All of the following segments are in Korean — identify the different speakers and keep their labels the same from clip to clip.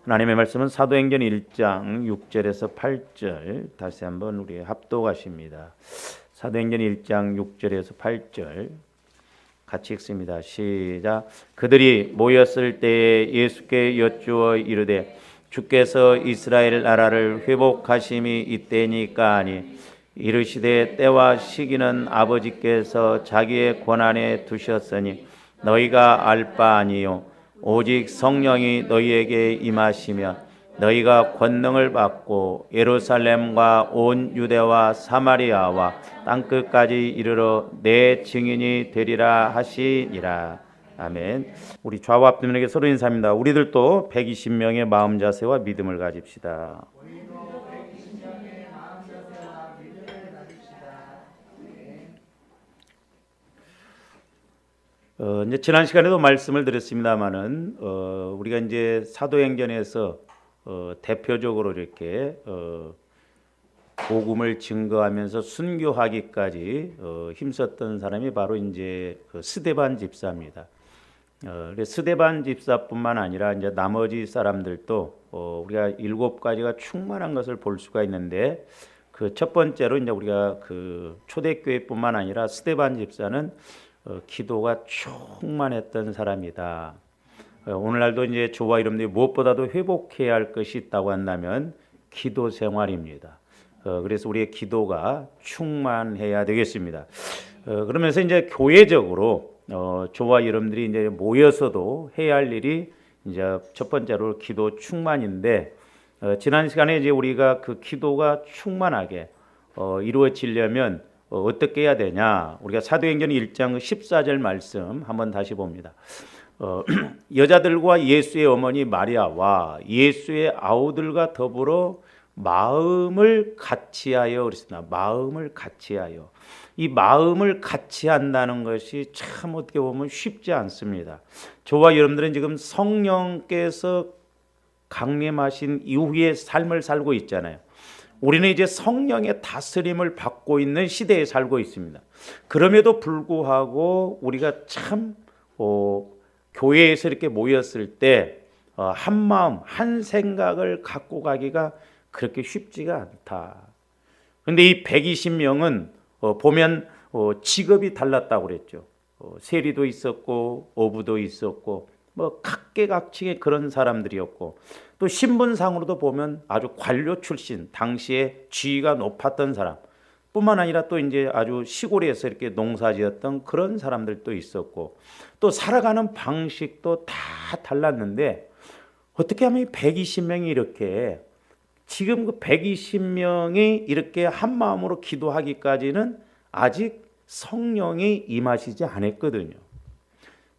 Speaker 1: 하나님의 말씀은 사도행전 1장 6절에서 8절 다시 한번 우리 합독하십니다. 사도행전 1장 6절에서 8절 같이 읽습니다. 시작. 그들이 모였을 때에 예수께 여쭈어 이르되 주께서 이스라엘 나라를 회복하심이 이때니까 하니 이르시되 때와 시기는 아버지께서 자기의 권한에 두셨으니 너희가 알 바 아니요 오직 성령이 너희에게 임하시면 너희가 권능을 받고 예루살렘과 온 유대와 사마리아와 땅끝까지 이르러 내 증인이 되리라 하시니라. 아멘. 우리 좌우 앞뒤면에게 서로 인사합니다. 우리들도 120명의 마음 자세와 믿음을 가집시다. 이제 지난 시간에도 말씀을 드렸습니다만은 우리가 이제 사도행전에서 대표적으로 이렇게 복음을 증거하면서 순교하기까지 힘썼던 사람이 바로 이제 스데반 집사입니다. 스데반 집사뿐만 아니라 이제 나머지 사람들도 우리가 7가지가 충만한 것을 볼 수가 있는데 그 첫 번째로 이제 우리가 그 초대교회뿐만 아니라 스데반 집사는 기도가 충만했던 사람이다. 오늘날도 이제 저와 여러분들이 무엇보다도 회복해야 할 것이 있다고 한다면 기도 생활입니다. 그래서 우리의 기도가 충만해야 되겠습니다. 그러면서 이제 교회적으로 저와 여러분들이 이제 모여서도 해야 할 일이 이제 첫 번째로 기도 충만인데 지난 시간에 이제 우리가 그 기도가 충만하게 이루어지려면 어떻게 해야 되냐? 우리가 사도행전 1장 14절 말씀 한번 다시 봅니다. 여자들과 예수의 어머니 마리아와 예수의 아우들과 더불어 마음을 같이하여 그랬습니다. 마음을 같이하여. 이 마음을 같이 한다는 것이 참 어떻게 보면 쉽지 않습니다. 저와 여러분들은 지금 성령께서 강림하신 이후의 삶을 살고 있잖아요. 우리는 이제 성령의 다스림을 받고 있는 시대에 살고 있습니다. 그럼에도 불구하고 우리가 참 교회에서 이렇게 모였을 때 한 마음, 한 생각을 갖고 가기가 그렇게 쉽지가 않다. 그런데 이 120명은 보면 직업이 달랐다고 그랬죠. 세리도 있었고 어부도 있었고 뭐 각계각층의 그런 사람들이었고 또 신분상으로도 보면 아주 관료 출신, 당시에 지위가 높았던 사람 뿐만 아니라 또 이제 아주 시골에서 이렇게 농사지었던 그런 사람들도 있었고 또 살아가는 방식도 다 달랐는데 어떻게 하면 120명이 이렇게 지금 그 120명이 이렇게 한 마음으로 기도하기까지는 아직 성령이 임하시지 않았거든요.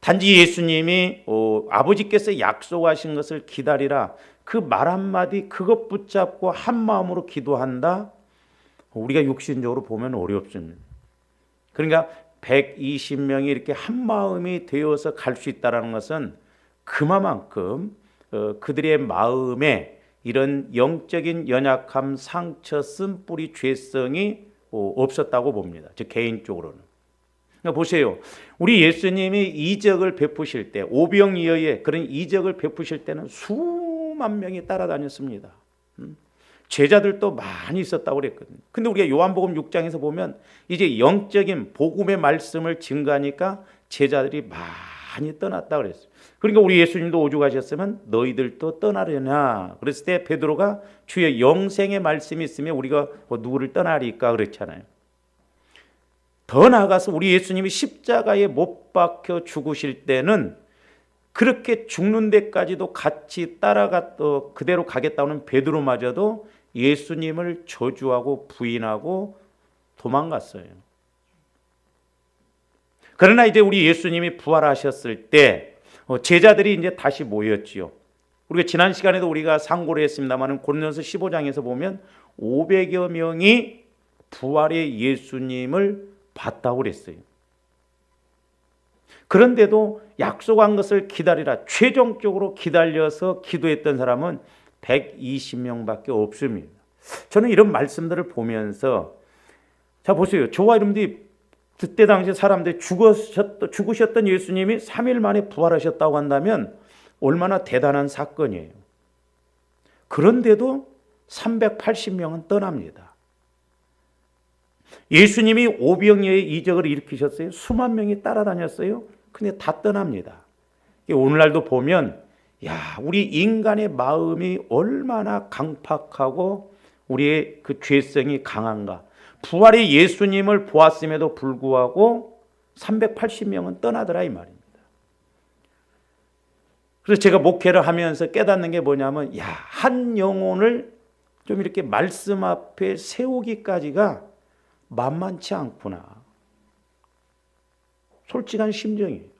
Speaker 1: 단지 예수님이 아버지께서 약속하신 것을 기다리라 그 말 한마디 그것 붙잡고 한 마음으로 기도한다. 우리가 육신적으로 보면 어렵습니다. 그러니까 120명이 이렇게 한 마음이 되어서 갈 수 있다는 것은 그만큼 그들의 마음에 이런 영적인 연약함, 상처, 쓴뿌리, 죄성이 없었다고 봅니다. 즉 개인적으로는. 그러니까 보세요. 우리 예수님이 이적을 베푸실 때 오병이어의 그런 이적을 베푸실 때는 수만 명이 따라다녔습니다. 제자들도 많이 있었다고 그랬거든요. 근데 우리가 요한복음 6장에서 보면 이제 영적인 복음의 말씀을 증거하니까 제자들이 많이 떠났다고 그랬어요. 그러니까 우리 예수님도 오죽하셨으면 너희들도 떠나려냐. 그랬을 때 베드로가 주의 영생의 말씀이 있으면 우리가 누구를 떠나리까 그랬잖아요. 더 나아가서 우리 예수님이 십자가에 못 박혀 죽으실 때는 그렇게 죽는 데까지도 같이 그대로 가겠다는 베드로마저도 예수님을 저주하고 부인하고 도망갔어요. 그러나 이제 우리 예수님이 부활하셨을 때 제자들이 이제 다시 모였지요. 우리가 지난 시간에도 우리가 상고를 했습니다만 고린도서 15장에서 보면 500여 명이 부활의 예수님을 봤다고 그랬어요. 그런데도 약속한 것을 기다리라 최종적으로 기다려서 기도했던 사람은 120명밖에 없습니다. 저는 이런 말씀들을 보면서 자 보세요. 저와 여러분들이 그때 당시 사람들이 죽으셨던 예수님이 3일 만에 부활하셨다고 한다면 얼마나 대단한 사건이에요. 그런데도 380명은 떠납니다. 예수님이 오병이어의 이적을 일으키셨어요. 수만 명이 따라다녔어요. 근데 다 떠납니다. 오늘날도 보면 우리 인간의 마음이 얼마나 강팍하고 우리의 그 죄성이 강한가. 부활의 예수님을 보았음에도 불구하고 380명은 떠나더라 이 말입니다. 그래서 제가 목회를 하면서 깨닫는 게 뭐냐면 한 영혼을 좀 이렇게 말씀 앞에 세우기까지가 만만치 않구나. 솔직한 심정이에요.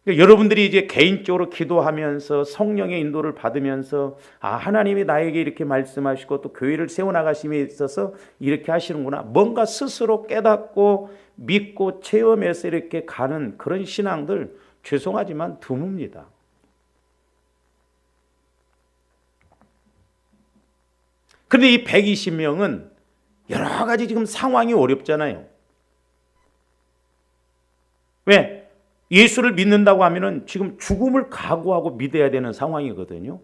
Speaker 1: 그러니까 여러분들이 이제 개인적으로 기도하면서 성령의 인도를 받으면서 하나님이 나에게 이렇게 말씀하시고 또 교회를 세워나가심에 있어서 이렇게 하시는구나. 뭔가 스스로 깨닫고 믿고 체험해서 이렇게 가는 그런 신앙들 죄송하지만 드뭅니다. 그런데 이 120명은 여러 가지 지금 상황이 어렵잖아요. 왜? 예수를 믿는다고 하면은 지금 죽음을 각오하고 믿어야 되는 상황이거든요.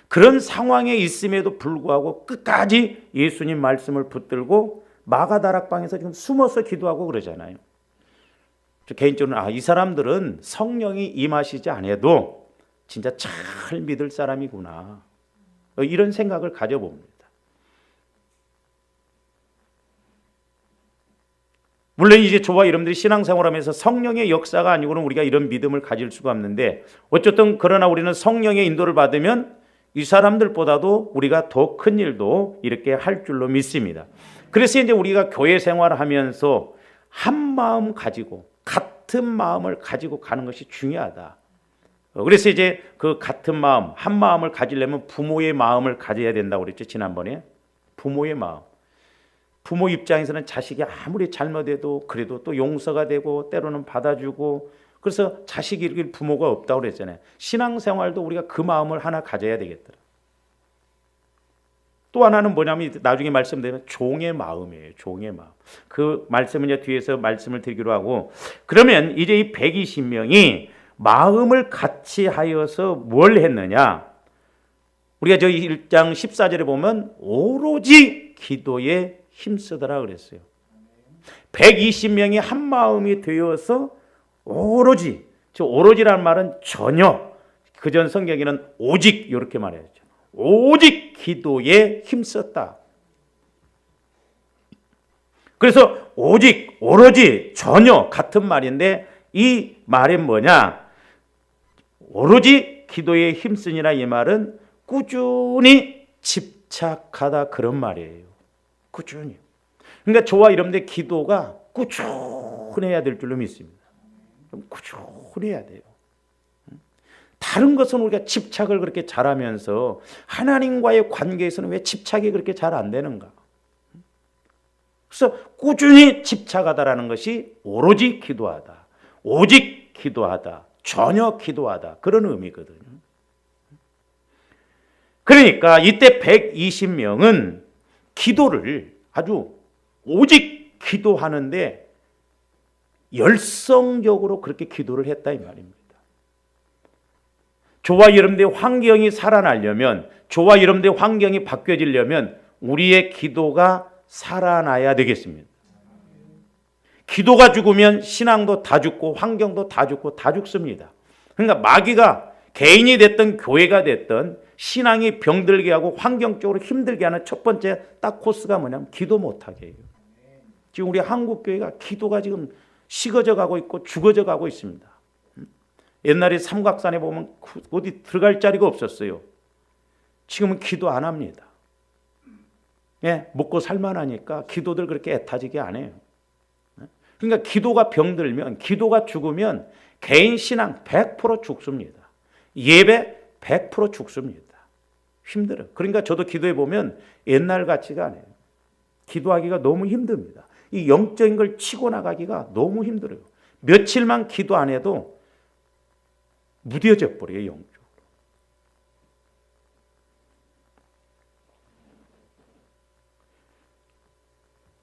Speaker 1: 그런 상황에 있음에도 불구하고 끝까지 예수님 말씀을 붙들고 마가다락방에서 지금 숨어서 기도하고 그러잖아요. 저 개인적으로 이 사람들은 성령이 임하시지 않아도 진짜 잘 믿을 사람이구나. 이런 생각을 가져봅니다. 물론 이제 저와 여러분들이 신앙생활하면서 성령의 역사가 아니고는 우리가 이런 믿음을 가질 수가 없는데 어쨌든 그러나 우리는 성령의 인도를 받으면 이 사람들보다도 우리가 더 큰 일도 이렇게 할 줄로 믿습니다. 그래서 이제 우리가 교회 생활을 하면서 한 마음 가지고 같은 마음을 가지고 가는 것이 중요하다. 그래서 이제 그 같은 마음, 한 마음을 가지려면 부모의 마음을 가져야 된다고 그랬죠, 지난번에. 부모의 마음. 부모 입장에서는 자식이 아무리 잘못해도 그래도 또 용서가 되고 때로는 받아주고 그래서 자식이 이길 부모가 없다고 그랬잖아요. 신앙생활도 우리가 그 마음을 하나 가져야 되겠더라. 또 하나는 뭐냐면 나중에 말씀드리면 종의 마음이에요. 종의 마음. 그 말씀은 이제 뒤에서 말씀을 드리기로 하고 그러면 이제 이 120명이 마음을 같이 하여서 뭘 했느냐. 우리가 저 1장 14절에 보면 오로지 기도에 힘쓰더라 그랬어요. 120명이 한 마음이 되어서 오로지, 오로지라는 말은 전혀, 그전 성경에는 오직 이렇게 말했죠. 오직 기도에 힘썼다. 그래서 오직, 오로지, 전혀 같은 말인데 이 말은 뭐냐? 오로지 기도에 힘쓰니라 이 말은 꾸준히 집착하다 그런 말이에요. 꾸준히. 그러니까 저와 여러분들의 기도가 꾸준해야 될 줄로 믿습니다. 꾸준해야 돼요. 다른 것은 우리가 집착을 그렇게 잘하면서 하나님과의 관계에서는 왜 집착이 그렇게 잘 안 되는가? 그래서 꾸준히 집착하다라는 것이 오로지 기도하다, 오직 기도하다, 전혀 기도하다 그런 의미거든요. 그러니까 이때 120명은 기도를 아주 오직 기도하는데 열성적으로 그렇게 기도를 했다 이 말입니다. 저와 여러분들의 환경이 살아나려면, 저와 여러분들의 환경이 바뀌어지려면 우리의 기도가 살아나야 되겠습니다. 기도가 죽으면 신앙도 다 죽고 환경도 다 죽고 다 죽습니다. 그러니까 마귀가 개인이 됐든 교회가 됐든 신앙이 병들게 하고 환경적으로 힘들게 하는 첫 번째 딱 코스가 뭐냐면 기도 못하게 해요. 지금 우리 한국교회가 기도가 지금 식어져 가고 있고 죽어져 가고 있습니다. 옛날에 삼각산에 보면 어디 들어갈 자리가 없었어요. 지금은 기도 안 합니다. 먹고 살만하니까 기도들 그렇게 애타지게 안 해요. 그러니까 기도가 병들면, 기도가 죽으면 개인 신앙 100% 죽습니다. 예배 100% 죽습니다. 힘들어요. 그러니까 저도 기도해 보면 옛날 같지가 않아요. 기도하기가 너무 힘듭니다. 이 영적인 걸 치고 나가기가 너무 힘들어요. 며칠만 기도 안 해도 무뎌져 버려요, 영적으로.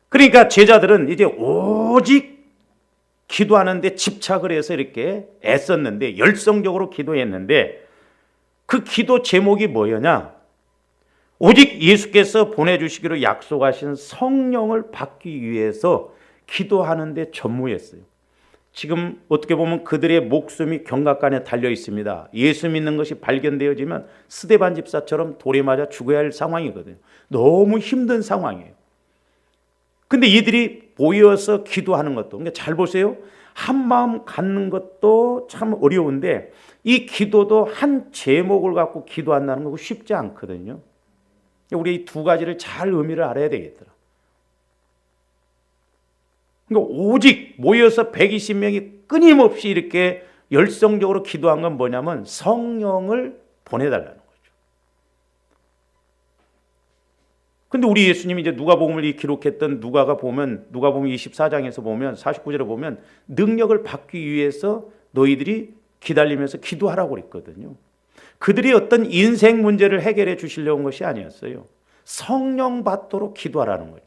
Speaker 1: 그러니까 제자들은 이제 오직 기도하는데 집착을 해서 이렇게 애썼는데 열성적으로 기도했는데 그 기도 제목이 뭐였냐? 오직 예수께서 보내주시기로 약속하신 성령을 받기 위해서 기도하는 데 전무했어요. 지금 어떻게 보면 그들의 목숨이 경각간에 달려 있습니다. 예수 믿는 것이 발견되어지면 스데반 집사처럼 돌에 맞아 죽어야 할 상황이거든요. 너무 힘든 상황이에요. 근데 이들이 모여서 기도하는 것도, 그러니까 잘 보세요. 한 마음 갖는 것도 참 어려운데 이 기도도 한 제목을 갖고 기도한다는 거 쉽지 않거든요. 우리 이 두 가지를 잘 의미를 알아야 되겠더라. 그러니까 오직 모여서 120명이 끊임없이 이렇게 열성적으로 기도한 건 뭐냐면 성령을 보내달라는 거죠. 근데 우리 예수님이 이제 누가복음을 기록했던 누가복음 24장에서 보면 49절에 보면 능력을 받기 위해서 너희들이 기다리면서 기도하라고 그랬거든요. 그들이 어떤 인생 문제를 해결해 주시려고 한 것이 아니었어요. 성령 받도록 기도하라는 거죠.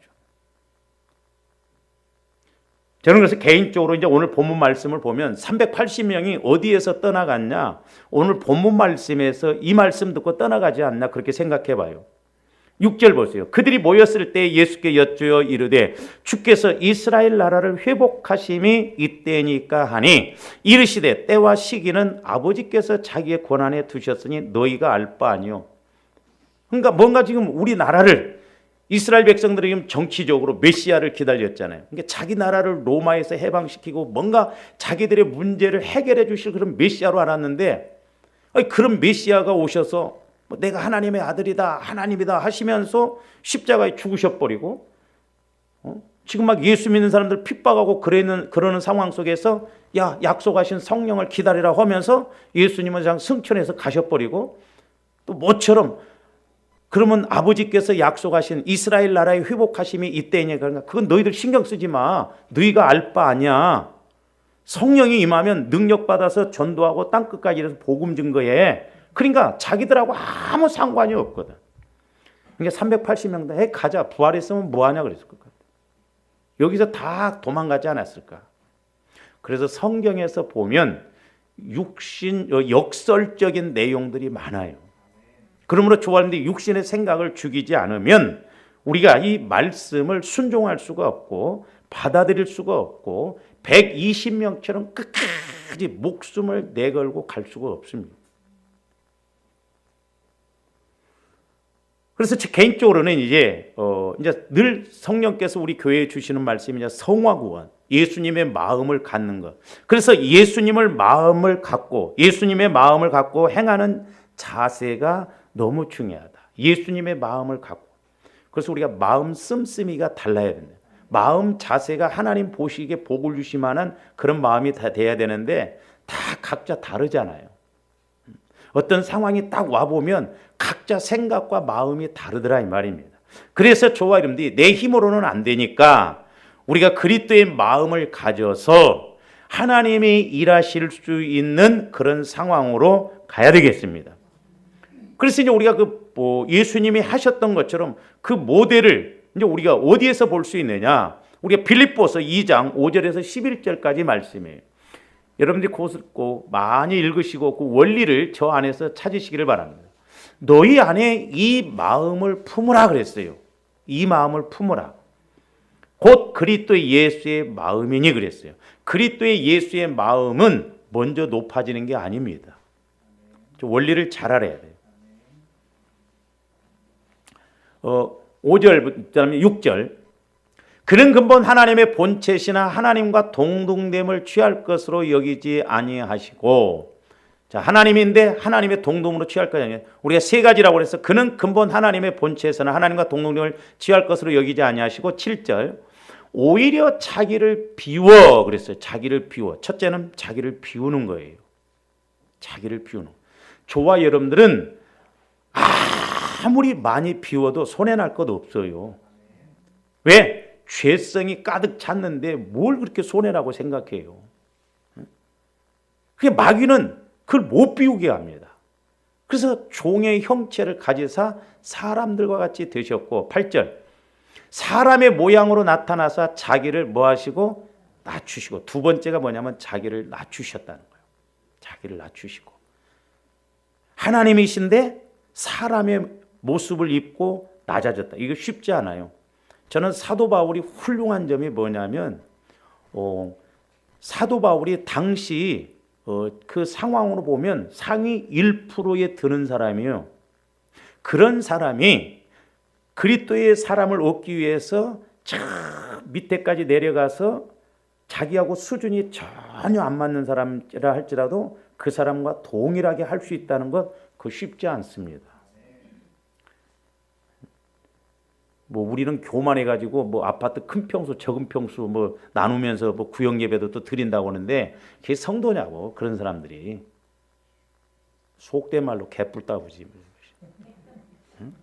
Speaker 1: 저는 그래서 개인적으로 이제 오늘 본문 말씀을 보면 380명이 어디에서 떠나갔냐? 오늘 본문 말씀에서 이 말씀 듣고 떠나가지 않나 그렇게 생각해 봐요. 6절 보세요. 그들이 모였을 때 예수께 여쭈어 이르되 주께서 이스라엘 나라를 회복하심이 이때니까 하니 이르시되 때와 시기는 아버지께서 자기의 권한에 두셨으니 너희가 알 바 아니요. 그러니까 뭔가 지금 우리나라를 이스라엘 백성들이 지금 정치적으로 메시아를 기다렸잖아요. 그러니까 자기 나라를 로마에서 해방시키고 뭔가 자기들의 문제를 해결해 주실 그런 메시아로 알았는데 그런 메시아가 오셔서 내가 하나님의 아들이다, 하나님이다 하시면서 십자가에 죽으셔버리고 지금 막 예수 믿는 사람들 핍박하고 그러는 상황 속에서 야 약속하신 성령을 기다리라 하면서 예수님은 그냥 승천해서 가셔버리고 또 뭐처럼 그러면 아버지께서 약속하신 이스라엘 나라의 회복하심이 이때냐. 그러니까 그건 너희들 신경 쓰지 마. 너희가 알 바 아니야. 성령이 임하면 능력받아서 전도하고 땅끝까지 이래서 복음 증거해. 그러니까 자기들하고 아무 상관이 없거든. 그러니까 380명 다 가자. 부활했으면 뭐하냐 그랬을 것 같아. 여기서 다 도망가지 않았을까. 그래서 성경에서 보면 역설적인 내용들이 많아요. 그러므로 좋아하는데 육신의 생각을 죽이지 않으면 우리가 이 말씀을 순종할 수가 없고 받아들일 수가 없고 120명처럼 끝까지 목숨을 내걸고 갈 수가 없습니다. 그래서 제 개인적으로는 이제 늘 성령께서 우리 교회에 주시는 말씀이 이제 성화구원, 예수님의 마음을 갖는 것. 그래서 예수님의 마음을 갖고 행하는 자세가 너무 중요하다. 예수님의 마음을 갖고. 그래서 우리가 마음 씀씀이가 달라야 된다. 마음 자세가 하나님 보시기에 복을 주실 만한 그런 마음이 다 돼야 되는데 다 각자 다르잖아요. 어떤 상황이 딱 와보면 각자 생각과 마음이 다르더라 이 말입니다. 그래서 저와 여러분들이 내 힘으로는 안 되니까 우리가 그리스도의 마음을 가져서 하나님이 일하실 수 있는 그런 상황으로 가야 되겠습니다. 그래서 이제 우리가 예수님이 하셨던 것처럼 그 모델을 이제 우리가 어디에서 볼 수 있느냐? 우리가 빌립보서 2장 5절에서 11절까지 말씀이에요. 여러분들이 꼭 많이 읽으시고 그 원리를 저 안에서 찾으시기를 바랍니다. 너희 안에 이 마음을 품으라 그랬어요. 이 마음을 품으라. 곧 그리스도의 예수의 마음이니 그랬어요. 그리스도의 예수의 마음은 먼저 높아지는 게 아닙니다. 원리를 잘 알아야 돼요. 5절, 그다음에 6절. 그는 근본 하나님의 본체시나 하나님과 동등됨을 취할 것으로 여기지 아니하시고, 자, 하나님인데 하나님의 동등으로 취할 것이 아니에요. 우리가 세 가지라고 해서 그는 근본 하나님의 본체에서는 하나님과 동등됨을 취할 것으로 여기지 아니하시고 7절. 오히려 자기를 비워 그랬어요. 자기를 비워. 첫째는 자기를 비우는 거예요. 자기를 비우는. 저와 여러분들은 아무리 많이 비워도 손해날 것 없어요. 왜? 죄성이 가득 찼는데 뭘 그렇게 손해라고 생각해요. 그게 마귀는 그걸 못 비우게 합니다. 그래서 종의 형체를 가지사 사람들과 같이 되셨고 8절 사람의 모양으로 나타나사 자기를 뭐 하시고 낮추시고 두 번째가 뭐냐면 자기를 낮추셨다는 거예요. 자기를 낮추시고 하나님이신데 사람의 모습을 입고 낮아졌다. 이거 쉽지 않아요. 저는 사도 바울이 훌륭한 점이 뭐냐면 사도 바울이 당시 그 상황으로 보면 상위 1%에 드는 사람이에요. 그런 사람이 그리스도의 사람을 얻기 위해서 저 밑에까지 내려가서 자기하고 수준이 전혀 안 맞는 사람이라 할지라도 그 사람과 동일하게 할 수 있다는 것 그거 쉽지 않습니다. 뭐 우리는 교만해가지고 뭐 아파트 큰 평수 적은 평수 뭐 나누면서 뭐 구역 예배도 또 드린다고 하는데 그게 성도냐고. 그런 사람들이 속된 말로 개뿔 따부지. 응?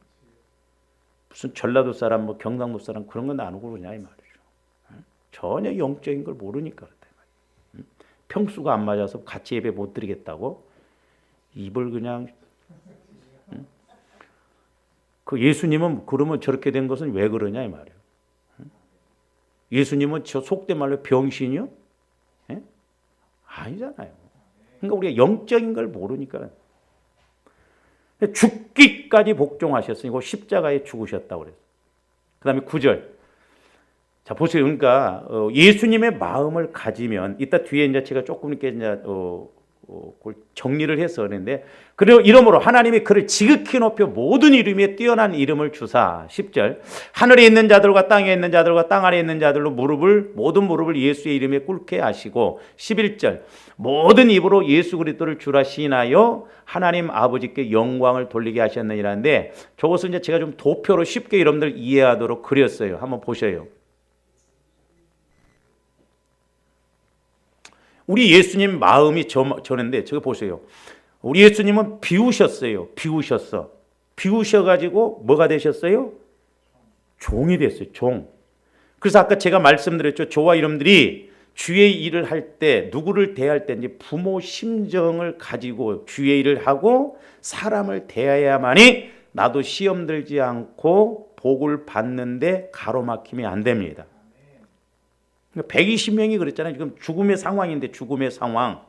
Speaker 1: 무슨 전라도 사람 뭐 경상도 사람 그런 건 나누고 그러냐 이 말이죠. 응? 전혀 영적인 걸 모르니까 그렇다. 응? 평수가 안 맞아서 같이 예배 못 드리겠다고 입을 그냥. 그 예수님은 그러면 저렇게 된 것은 왜 그러냐 이 말이에요. 예수님은 저 속된 말로 병신이요? 예? 아니잖아요. 그러니까 우리가 영적인 걸 모르니까. 죽기까지 복종하셨으니까 십자가에 죽으셨다고 그래요. 그 다음에 9절. 자, 보세요. 그러니까 예수님의 마음을 가지면 이따 뒤에 이제 제가 조금 이렇게 이제 그걸 정리를 해서 그랬는데 그리고 이러므로 하나님이 그를 지극히 높여 모든 이름에 뛰어난 이름을 주사 10절 하늘에 있는 자들과 땅에 있는 자들과 땅 아래에 있는 자들로 모든 무릎을 예수의 이름에 꿇게 하시고 11절 모든 입으로 예수 그리스도를 주라 시인하여 하나님 아버지께 영광을 돌리게 하셨느니라는데 저것을 이제 제가 좀 도표로 쉽게 여러분들 이해하도록 그렸어요. 한번 보셔요. 우리 예수님 마음이 저는데 저거 보세요. 우리 예수님은 비우셨어요. 비우셔가지고 뭐가 되셨어요? 종이 됐어요. 종. 그래서 아까 제가 말씀드렸죠. 저와 여러분들이 주의 일을 할 때 누구를 대할 때 이제 부모 심정을 가지고 주의 일을 하고 사람을 대해야만이 나도 시험 들지 않고 복을 받는데 가로막힘이 안 됩니다. 120명이 그랬잖아요. 지금 죽음의 상황인데 죽음의 상황.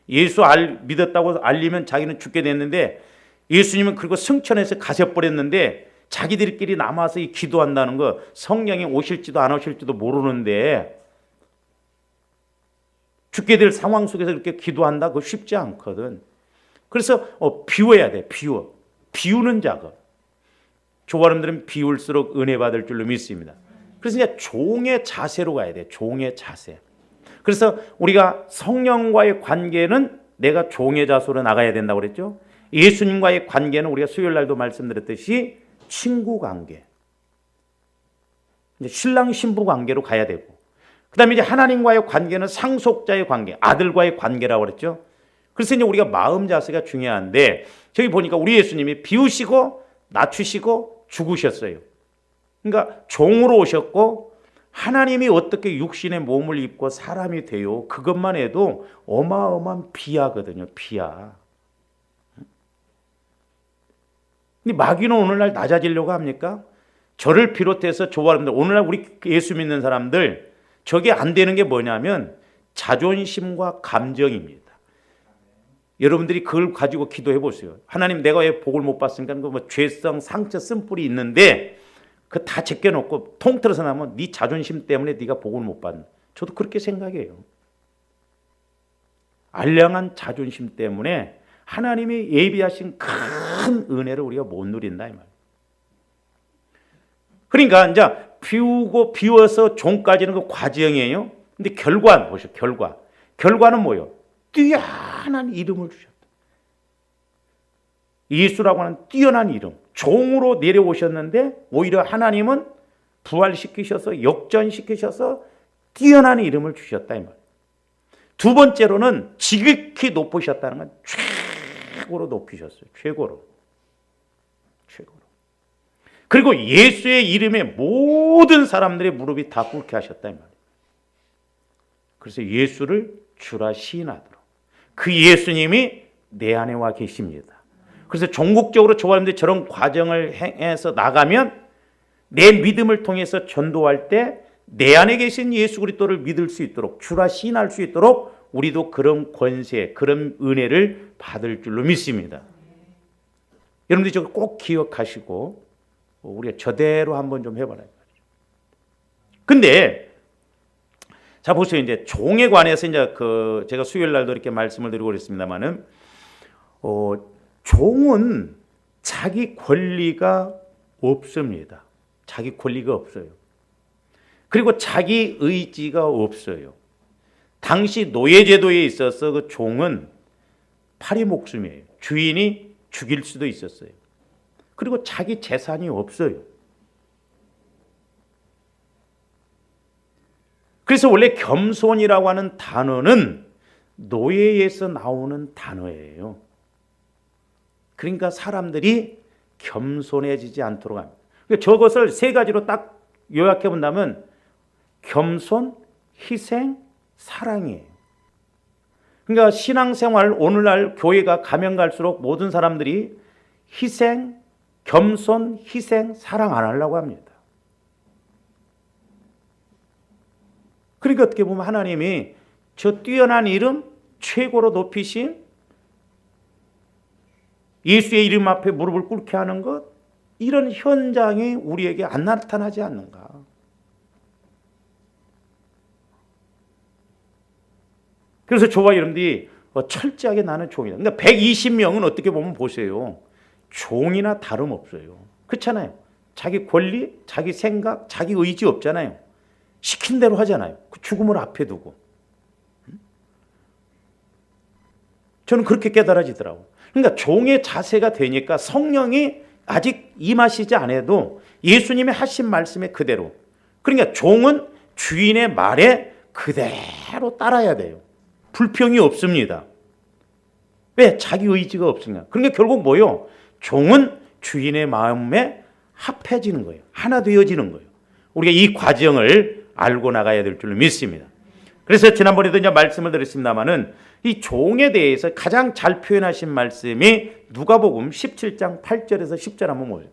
Speaker 1: 예수 믿었다고 알리면 자기는 죽게 됐는데 예수님은 그리고 승천해서 가셔버렸는데 자기들끼리 남아서 이 기도한다는 거 성령이 오실지도 안 오실지도 모르는데 죽게 될 상황 속에서 이렇게 기도한다? 그거 쉽지 않거든. 그래서 비워야 돼. 비우는 작업. 조바람들은 비울수록 은혜 받을 줄로 믿습니다. 그래서 이제 종의 자세로 가야 돼. 종의 자세. 그래서 우리가 성령과의 관계는 내가 종의 자세로 나가야 된다고 그랬죠. 예수님과의 관계는 우리가 수요일 날도 말씀드렸듯이 친구 관계. 이제 신랑 신부 관계로 가야 되고. 그다음에 이제 하나님과의 관계는 상속자의 관계, 아들과의 관계라고 그랬죠. 그래서 이제 우리가 마음 자세가 중요한데 저기 보니까 우리 예수님이 비우시고 낮추시고 죽으셨어요. 그러니까 종으로 오셨고 하나님이 어떻게 육신의 몸을 입고 사람이 돼요. 그것만 해도 어마어마한 비하거든요. 비하. 근데 마귀는 오늘날 낮아지려고 합니까? 저를 비롯해서 저와 여러분들 오늘날 우리 예수 믿는 사람들 저게 안 되는 게 뭐냐면 자존심과 감정입니다. 여러분들이 그걸 가지고 기도해 보세요. 하나님 내가 왜 복을 못 받습니까? 뭐 죄성 상처 쓴뿌리 있는데 그 다 제껴놓고 통틀어서 나면 네 자존심 때문에 네가 복을 못 받는. 저도 그렇게 생각해요. 알량한 자존심 때문에 하나님이 예비하신 큰 은혜를 우리가 못 누린다 이 말이에요. 그러니까 이제 비워서 종까지는 그 과정이에요. 근데 결과는 보시죠. 결과는 뭐예요? 뛰어난 이름을 주셨다. 예수라고 하는 뛰어난 이름. 종으로 내려오셨는데 오히려 하나님은 부활시키셔서 역전시키셔서 뛰어난 이름을 주셨다 이 말이에요. 두 번째로는 지극히 높으셨다는 건 최고로 높이셨어요. 최고로. 그리고 예수의 이름에 모든 사람들의 무릎이 다 꿇게 하셨다 이 말이에요. 그래서 예수를 주라 시인하도록. 그 예수님이 내 안에 와 계십니다. 그래서 종국적으로 저와님들 저런 과정을 행해서 나가면 내 믿음을 통해서 전도할 때 내 안에 계신 예수 그리스도를 믿을 수 있도록 주라 시인할 수 있도록 우리도 그런 권세, 그런 은혜를 받을 줄로 믿습니다. 여러분들이 저걸 꼭 기억하시고 우리가 저대로 한번 좀 해봐라. 근데 자 보세요. 이제 종에 관해서 이제 제가 수요일 날도 이렇게 말씀을 드리고 그랬습니다만은 종은 자기 권리가 없습니다. 자기 권리가 없어요. 그리고 자기 의지가 없어요. 당시 노예제도에 있어서 그 종은 파리 목숨이에요. 주인이 죽일 수도 있었어요. 그리고 자기 재산이 없어요. 그래서 원래 겸손이라고 하는 단어는 노예에서 나오는 단어예요. 그러니까 사람들이 겸손해지지 않도록 합니다. 그러니까 저것을 세 가지로 딱 요약해 본다면 겸손, 희생, 사랑이에요. 그러니까 신앙생활 오늘날 교회가 가면 갈수록 모든 사람들이 희생, 겸손, 희생, 사랑 안 하려고 합니다. 그러니까 어떻게 보면 하나님이 저 뛰어난 이름 최고로 높이신 예수의 이름 앞에 무릎을 꿇게 하는 것, 이런 현장이 우리에게 안 나타나지 않는가. 그래서 저와 여러분들이 철저하게 나는 종이다. 그러니까 120명은 어떻게 보면 보세요. 종이나 다름없어요. 그렇잖아요. 자기 권리, 자기 생각, 자기 의지 없잖아요. 시킨 대로 하잖아요. 그 죽음을 앞에 두고. 저는 그렇게 깨달아지더라고요. 그러니까 종의 자세가 되니까 성령이 아직 임하시지 않아도 예수님이 하신 말씀에 그대로. 그러니까 종은 주인의 말에 그대로 따라야 돼요. 불평이 없습니다. 왜? 자기 의지가 없으니까. 그러니까 결국 뭐요? 종은 주인의 마음에 합해지는 거예요. 하나 되어지는 거예요. 우리가 이 과정을 알고 나가야 될 줄로 믿습니다. 그래서 지난번에도 이제 말씀을 드렸습니다만은 이 종에 대해서 가장 잘 표현하신 말씀이 누가복음 17장 8절에서 10절 한번 보세요.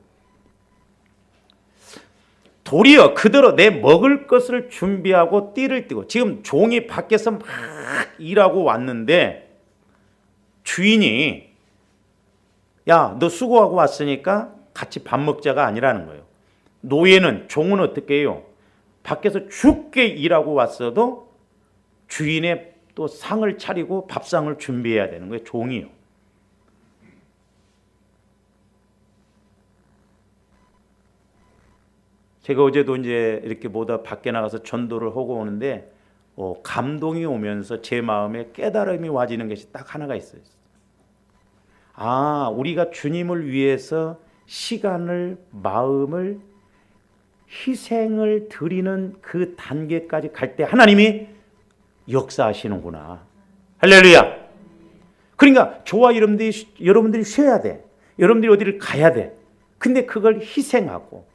Speaker 1: 도리어 그대로 내 먹을 것을 준비하고 띠를 띠고, 지금 종이 밖에서 막 일하고 왔는데 주인이 야, 너 수고하고 왔으니까 같이 밥 먹자가 아니라는 거예요. 노예는, 종은 어떻게 해요? 밖에서 죽게 일하고 왔어도 주인의 또 상을 차리고 밥상을 준비해야 되는 거예요. 종이요. 제가 어제도 이제 이렇게 모두 밖에 나가서 전도를 하고 오는데 감동이 오면서 제 마음에 깨달음이 와지는 것이 딱 하나가 있어요. 아, 우리가 주님을 위해서 시간을, 마음을, 희생을 드리는 그 단계까지 갈 때 하나님이 역사하시는구나. 할렐루야. 그러니까 저와 여러분들이 쉬어야 돼. 여러분들이 어디를 가야 돼. 근데 그걸 희생하고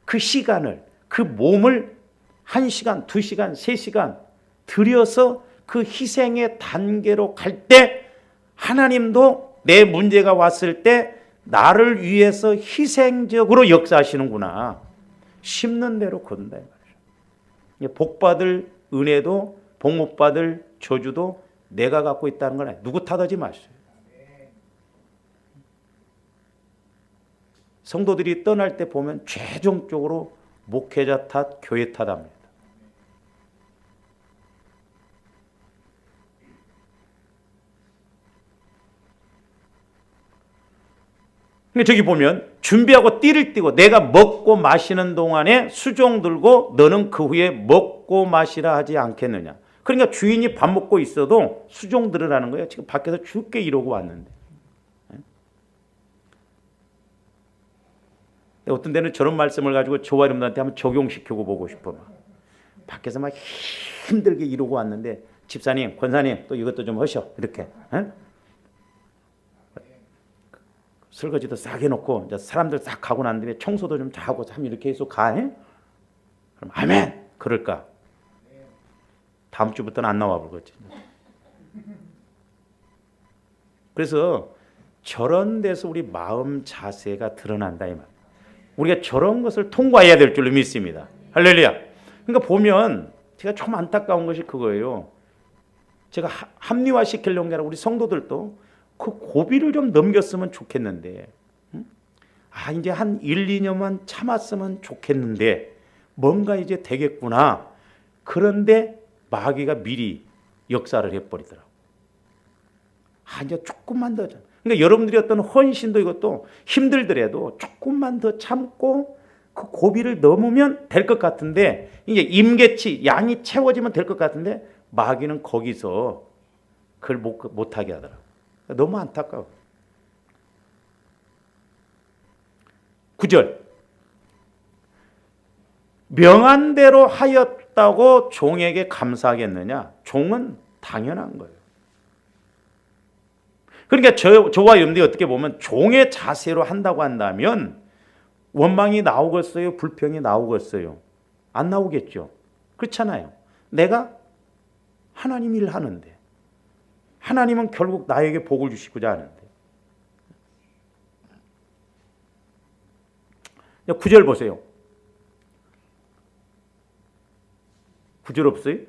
Speaker 1: 그 시간을, 그 몸을 1시간, 2시간, 3시간 들여서 그 희생의 단계로 갈 때 하나님도 내 문제가 왔을 때 나를 위해서 희생적으로 역사하시는구나. 심는 대로 거둔다. 복받을 은혜도 복 못 받을 저주도 내가 갖고 있다는 건 아니에요. 누구 탓하지 마세요. 성도들이 떠날 때 보면 최종적으로 목회자 탓, 교회 탓합니다. 근데 저기 보면 준비하고 띠를 띠고 내가 먹고 마시는 동안에 수종 들고 너는 그 후에 먹고 마시라 하지 않겠느냐. 그러니까 주인이 밥 먹고 있어도 수종 들으라는 거예요. 지금 밖에서 죽게 이러고 왔는데. 어떤 데는 저런 말씀을 가지고 저와 여러분들한테 한번 적용시키고 보고 싶어. 밖에서 막 힘들게 이러고 왔는데 집사님, 권사님 또 이것도 좀 하셔. 이렇게. 설거지도 싹 해놓고 이제 사람들 싹 가고 난 다음에 청소도 좀 하고 참 이렇게 해서 가. 그럼 아멘. 그럴까? 다음 주부터는 안 나와 보겠지. 그래서 저런 데서 우리 마음 자세가 드러난다 이 말. 우리가 저런 것을 통과해야 될 줄로 믿습니다. 할렐루야. 그러니까 보면 제가 좀 안타까운 것이 그거예요. 제가 합리화시키려는 게 아니라 우리 성도들도 그 고비를 좀 넘겼으면 좋겠는데 이제 한 1, 2년만 참았으면 좋겠는데 뭔가 이제 되겠구나. 그런데 마귀가 미리 역사를 해버리더라고. 이제 조금만 더. 그러니까 여러분들이 어떤 헌신도 이것도 힘들더라도 조금만 더 참고 그 고비를 넘으면 될 것 같은데, 이제 임계치 양이 채워지면 될 것 같은데 마귀는 거기서 그걸 못하게 하더라고. 너무 안타까워. 9절. 명한 대로 하였다고 종에게 감사하겠느냐? 종은 당연한 거예요. 그러니까 저와 여러분들이 어떻게 보면 종의 자세로 한다고 한다면 원망이 나오겠어요? 불평이 나오겠어요? 안 나오겠죠. 그렇잖아요. 내가 하나님 일 하는데 하나님은 결국 나에게 복을 주시고자 하는데. 9절 보세요. 9절 없어요?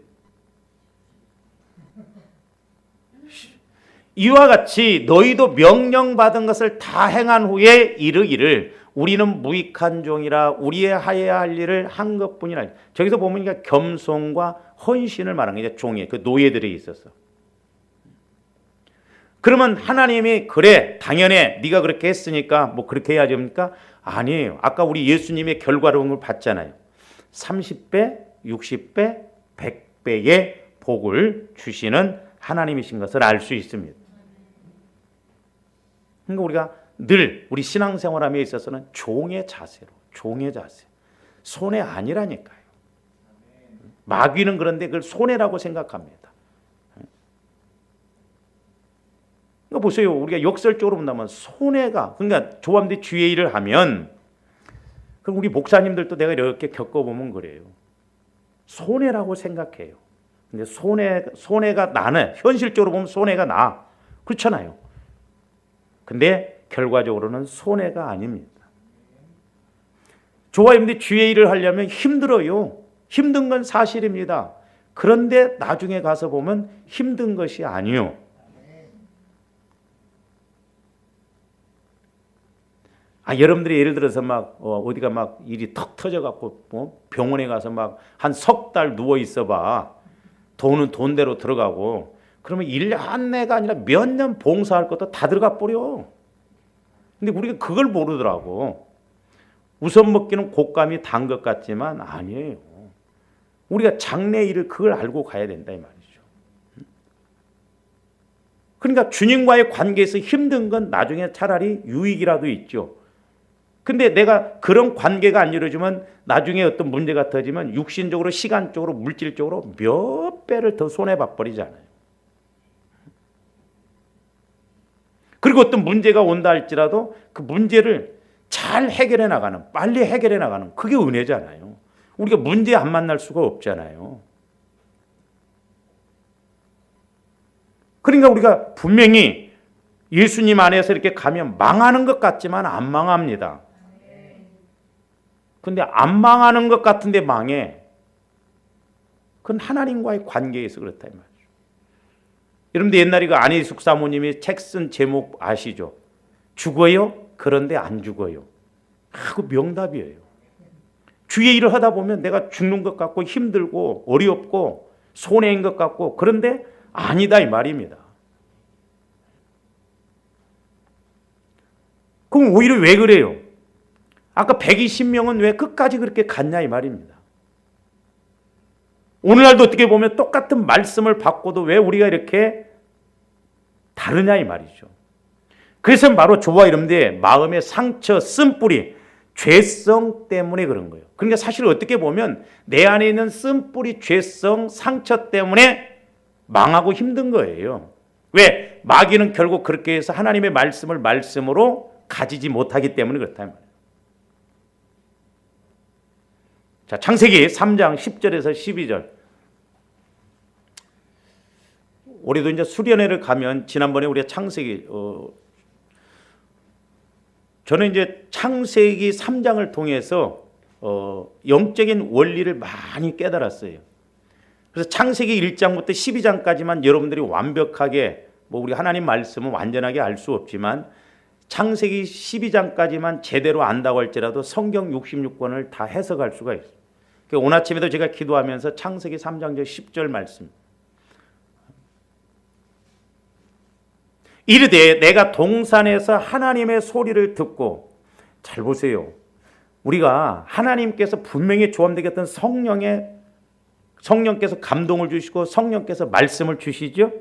Speaker 1: 이와 같이 너희도 명령받은 것을 다 행한 후에 이르기를 우리는 무익한 종이라 우리의 하여야 할 일을 한 것뿐이라. 저기서 보면 그러니까 겸손과 헌신을 말하는 게 종의 그 노예들에 있어서. 그러면 하나님이 그래 당연해 네가 그렇게 했으니까 뭐 그렇게 해야지 합니까? 아니에요. 아까 우리 예수님의 결과론을 봤잖아요. 30배, 60배, 100배의 복을 주시는 하나님이신 것을 알 수 있습니다. 그러니까 우리가 늘 우리 신앙생활함에 있어서는 종의 자세로, 종의 자세. 손해 아니라니까요. 마귀는 그런데 그걸 손해라고 생각합니다. 그러니까 보세요. 우리가 역설적으로 본다면 손해가, 그러니까 조합대 주의 일을 하면, 그럼 우리 목사님들도 내가 이렇게 겪어보면 그래요. 손해라고 생각해요. 근데 손해가 나는, 현실적으로 보면 손해가 나. 그렇잖아요. 근데 결과적으로는 손해가 아닙니다. 저와 여러분들이 주의 일을 하려면 힘들어요. 힘든 건 사실입니다. 그런데 나중에 가서 보면 힘든 것이 아니요. 여러분들이 예를 들어서 막 어디가 막 일이 턱 터져갖고 병원에 가서 막 한 석 달 누워 있어봐. 돈은 돈대로 들어가고. 그러면 1년 내가 아니라 몇 년 봉사할 것도 다 들어가 버려. 근데 우리가 그걸 모르더라고. 우선 먹기는 곶감이 단 것 같지만 아니에요. 우리가 장래 일을 그걸 알고 가야 된다 이 말이죠. 그러니까 주님과의 관계에서 힘든 건 나중에 차라리 유익이라도 있죠. 근데 내가 그런 관계가 안 이루어지면 나중에 어떤 문제가 터지면 육신적으로, 시간적으로, 물질적으로 몇 배를 더 손해봐 버리잖아요. 그리고 어떤 문제가 온다 할지라도 그 문제를 잘 해결해 나가는, 빨리 해결해 나가는, 그게 은혜잖아요. 우리가 문제 안 만날 수가 없잖아요. 그러니까 우리가 분명히 예수님 안에서 이렇게 가면 망하는 것 같지만 안 망합니다. 근데 안 망하는 것 같은데 망해. 그건 하나님과의 관계에서 그렇다 이 말이죠. 여러분들 옛날에 그 안희숙 사모님이 책 쓴 제목 아시죠? 죽어요? 그런데 안 죽어요. 그 명답이에요. 주의 일을 하다 보면 내가 죽는 것 같고 힘들고 어렵고 손해인 것 같고 그런데 아니다 이 말입니다. 그럼 오히려 왜 그래요? 아까 120명은 왜 끝까지 그렇게 갔냐 이 말입니다. 오늘날도 어떻게 보면 똑같은 말씀을 받고도 왜 우리가 이렇게 다르냐 이 말이죠. 그래서 바로 저와 여러분들의 마음의 상처, 쓴뿌리, 죄성 때문에 그런 거예요. 그러니까 사실 어떻게 보면 내 안에 있는 쓴뿌리, 죄성, 상처 때문에 망하고 힘든 거예요. 왜? 마귀는 결국 그렇게 해서 하나님의 말씀을 말씀으로 가지지 못하기 때문에 그렇다 이 말이에요. 자, 창세기 3장 10절에서 12절. 올해도 이제 수련회를 가면 지난번에 우리가 창세기 저는 이제 창세기 3장을 통해서 영적인 원리를 많이 깨달았어요. 그래서 창세기 1장부터 12장까지만 여러분들이 완벽하게 우리 하나님 말씀은 완전하게 알 수 없지만 창세기 12장까지만 제대로 안다고 할지라도 성경 66권을 다 해석할 수가 있어요. 오늘 아침에도 제가 기도하면서 창세기 3장 10절 말씀, 이르되 내가 동산에서 하나님의 소리를 듣고, 잘 보세요. 우리가 하나님께서 분명히 조함되게 했던 성령께서 감동을 주시고 성령께서 말씀을 주시죠.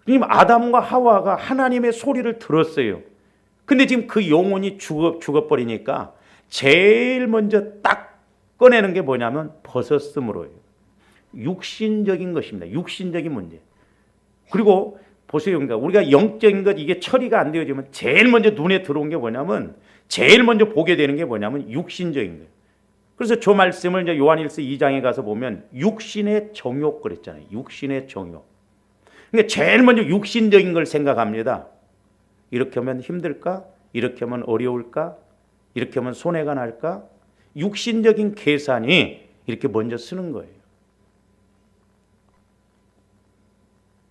Speaker 1: 그러니까 아담과 하와가 하나님의 소리를 들었어요. 근데 지금 그 영혼이 죽어버리니까 제일 먼저 딱 꺼내는 게 뭐냐면 벗었음으로예요. 육신적인 것입니다. 육신적인 문제. 그리고 보세요. 그러니까 우리가 영적인 것, 이게 처리가 안 되어지면 제일 먼저 눈에 들어온 게 뭐냐면, 제일 먼저 보게 되는 게 뭐냐면 육신적인 거예요. 그래서 저 말씀을 이제 요한일서 2장에 가서 보면 육신의 정욕 그랬잖아요. 육신의 정욕. 그러니까 제일 먼저 육신적인 걸 생각합니다. 이렇게 하면 힘들까? 이렇게 하면 어려울까? 이렇게 하면 손해가 날까? 육신적인 계산이 이렇게 먼저 쓰는 거예요.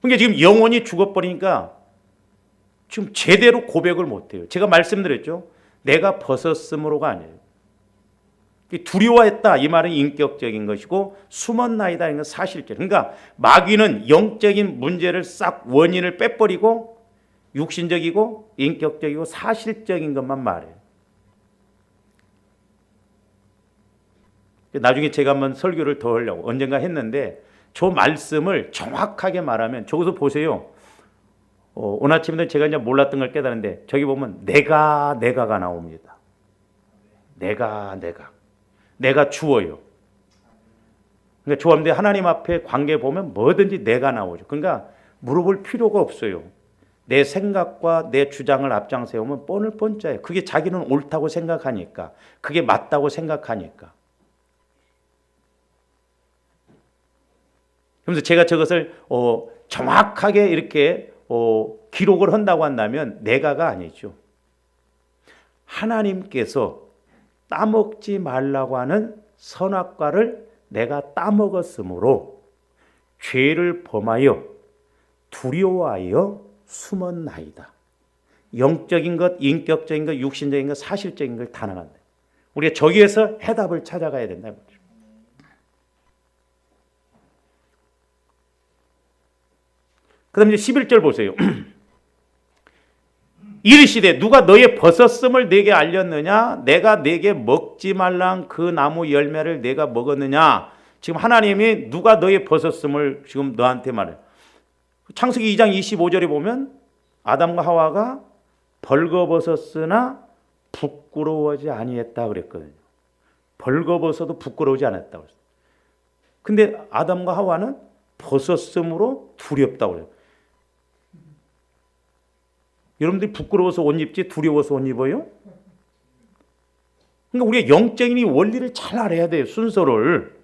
Speaker 1: 그러니까 지금 영혼이 죽어버리니까 지금 제대로 고백을 못해요. 제가 말씀드렸죠. 내가 벗었음으로가 아니에요. 두려워했다 이 말은 인격적인 것이고, 숨었나이다 이건 사실적. 그러니까 마귀는 영적인 문제를 싹 원인을 빼버리고 육신적이고 인격적이고 사실적인 것만 말해요. 나중에 제가 한번 설교를 더 하려고 언젠가 했는데, 저 말씀을 정확하게 말하면, 저기서 보세요. 오늘 아침에도 제가 이제 몰랐던 걸 깨달았는데, 저기 보면 내가가 나옵니다. 내가 주어요. 그러니까 조함대 하나님 앞에 관계 보면 뭐든지 내가 나오죠. 그러니까 물어볼 필요가 없어요. 내 생각과 내 주장을 앞장 세우면 뻔을 뻔짜예요. 그게 자기는 옳다고 생각하니까, 그게 맞다고 생각하니까. 그래서 제가 저것을 정확하게 이렇게 기록을 한다고 한다면 내가가 아니죠. 하나님께서 따먹지 말라고 하는 선악과를 내가 따먹었으므로 죄를 범하여 두려워하여 숨었나이다. 영적인 것, 인격적인 것, 육신적인 것, 사실적인 걸 다 나간다. 우리가 저기에서 해답을 찾아가야 된다. 그 다음에 11절 보세요. 이르시되 누가 너의 벗었음을 내게 알렸느냐? 내가 내게 먹지 말란 그 나무 열매를 내가 먹었느냐? 지금 하나님이 누가 너의 벗었음을 지금 너한테 말해요. 창세기 2장 25절에 보면 아담과 하와가 벌거벗었으나 부끄러워하지 아니했다 그랬거든요. 벌거벗어도 부끄러우지 않았다고 그랬어요. 근데 아담과 하와는 벗었음으로 두렵다고 그래요. 여러분들이 부끄러워서 옷 입지 두려워서 옷 입어요? 그러니까 우리가 영적인 이 원리를 잘 알아야 돼요. 순서를.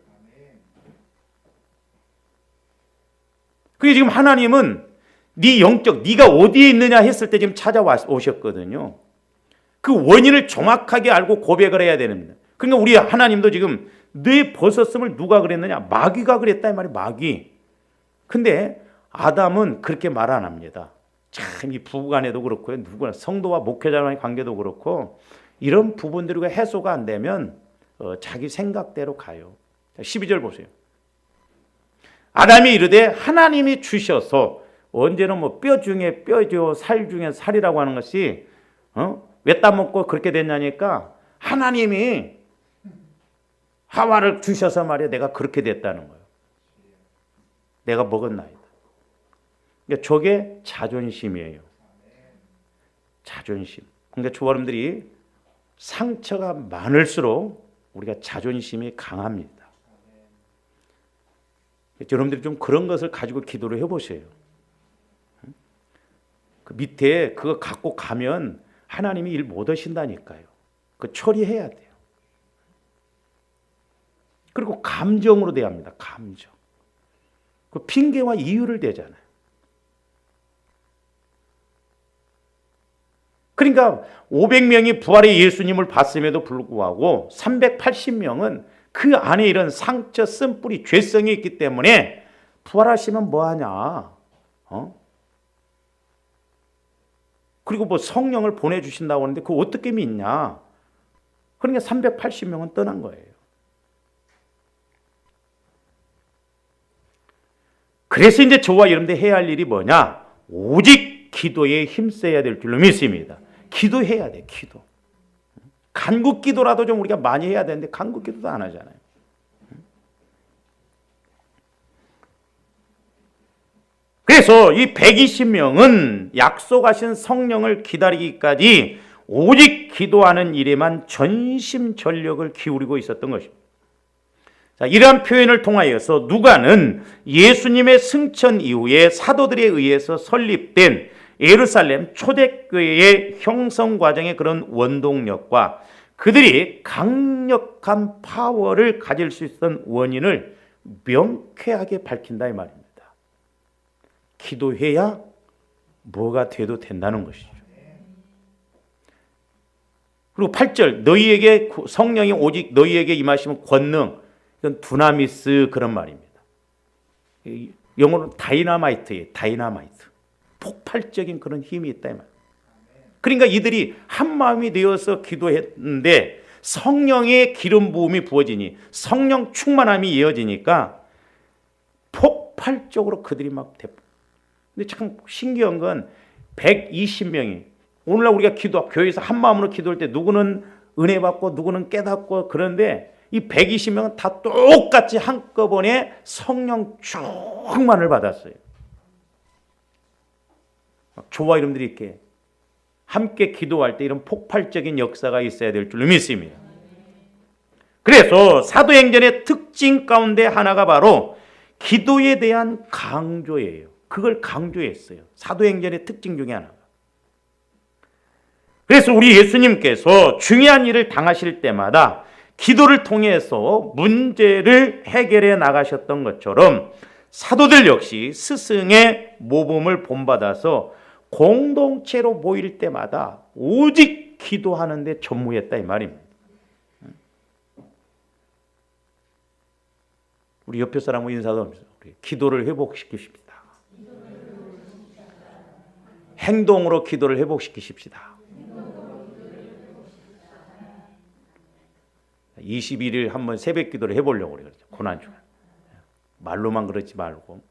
Speaker 1: 그게 지금 하나님은 네 영적, 네가 어디에 있느냐 했을 때 지금 찾아오셨거든요. 그 원인을 정확하게 알고 고백을 해야 됩니다. 그러니까 우리 하나님도 지금 네 벗었음을 누가 그랬느냐? 마귀가 그랬다 이 말이 마귀. 근데 아담은 그렇게 말 안 합니다. 참 이 부부간에도 그렇고요. 누구나 성도와 목회자와의 관계도 그렇고 이런 부분들이 해소가 안 되면 자기 생각대로 가요. 12절 보세요. 아담이 이르되 하나님이 주셔서, 언제는 뭐 뼈 중에 뼈죠, 살 중에 살이라고 하는 것이 왜 따먹고 그렇게 됐냐니까 하나님이 하와를 주셔서 말이야 내가 그렇게 됐다는 거예요. 내가 먹었나이다. 그러니까 저게 자존심이에요. 자존심. 그러니까 여러분들이 상처가 많을수록 우리가 자존심이 강합니다. 여러분들이 좀 그런 것을 가지고 기도를 해보세요. 그 밑에 그거 갖고 가면 하나님이 일 못 하신다니까요. 그거 처리해야 돼요. 그리고 감정으로 대합니다. 감정. 그 핑계와 이유를 대잖아요. 그러니까 500명이 부활의 예수님을 봤음에도 불구하고 380명은 그 안에 이런 상처, 쓴뿌리, 죄성이 있기 때문에 부활하시면 뭐하냐? 그리고 뭐 성령을 보내주신다고 하는데 그거 어떻게 믿냐? 그러니까 380명은 떠난 거예요. 그래서 이제 저와 여러분들 해야 할 일이 뭐냐? 오직 기도에 힘써야 될 줄로 믿습니다. 기도해야 돼, 기도. 간국 기도라도 좀 우리가 많이 해야 되는데 간국 기도도 안 하잖아요. 그래서 이 120명은 약속하신 성령을 기다리기까지 오직 기도하는 일에만 전심전력을 기울이고 있었던 것입니다. 자, 이러한 표현을 통하여서 누가는 예수님의 승천 이후에 사도들에 의해서 설립된 예루살렘 초대교회의 형성 과정의 그런 원동력과 그들이 강력한 파워를 가질 수 있었던 원인을 명쾌하게 밝힌다 이 말입니다. 기도해야 뭐가 돼도 된다는 것이죠. 그리고 8절 너희에게 성령이 오직 너희에게 임하시면 권능, 이건 두나미스 그런 말입니다. 영어로 다이나마이트예요. 다이나마이트. 폭발적인 그런 힘이 있다 이 말. 그러니까 이들이 한 마음이 되어서 기도했는데 성령의 기름 부음이 부어지니 성령 충만함이 이어지니까 폭발적으로 그들이 막 대. 근데 참 신기한 건 120명이 오늘날 우리가 교회에서 한 마음으로 기도할 때 누구는 은혜 받고 누구는 깨닫고 그런데 이 120명은 다 똑같이 한꺼번에 성령 충만을 받았어요. 저와 여러분들이 이렇게 함께 기도할 때 이런 폭발적인 역사가 있어야 될 줄로 믿습니다. 그래서 사도행전의 특징 가운데 하나가 바로 기도에 대한 강조예요. 그걸 강조했어요. 사도행전의 특징 중에 하나가. 그래서 우리 예수님께서 중요한 일을 당하실 때마다 기도를 통해서 문제를 해결해 나가셨던 것처럼 사도들 역시 스승의 모범을 본받아서 공동체로 모일 때마다 오직 기도하는 데 전무했다 이 말입니다. 우리 옆에 사람과 인사도 하면서 기도를 회복시키십시다. 행동으로 기도를 회복시키십시다. 21일 한번 새벽 기도를 해보려고 그래요. 고난주간. 말로만 그러지 말고.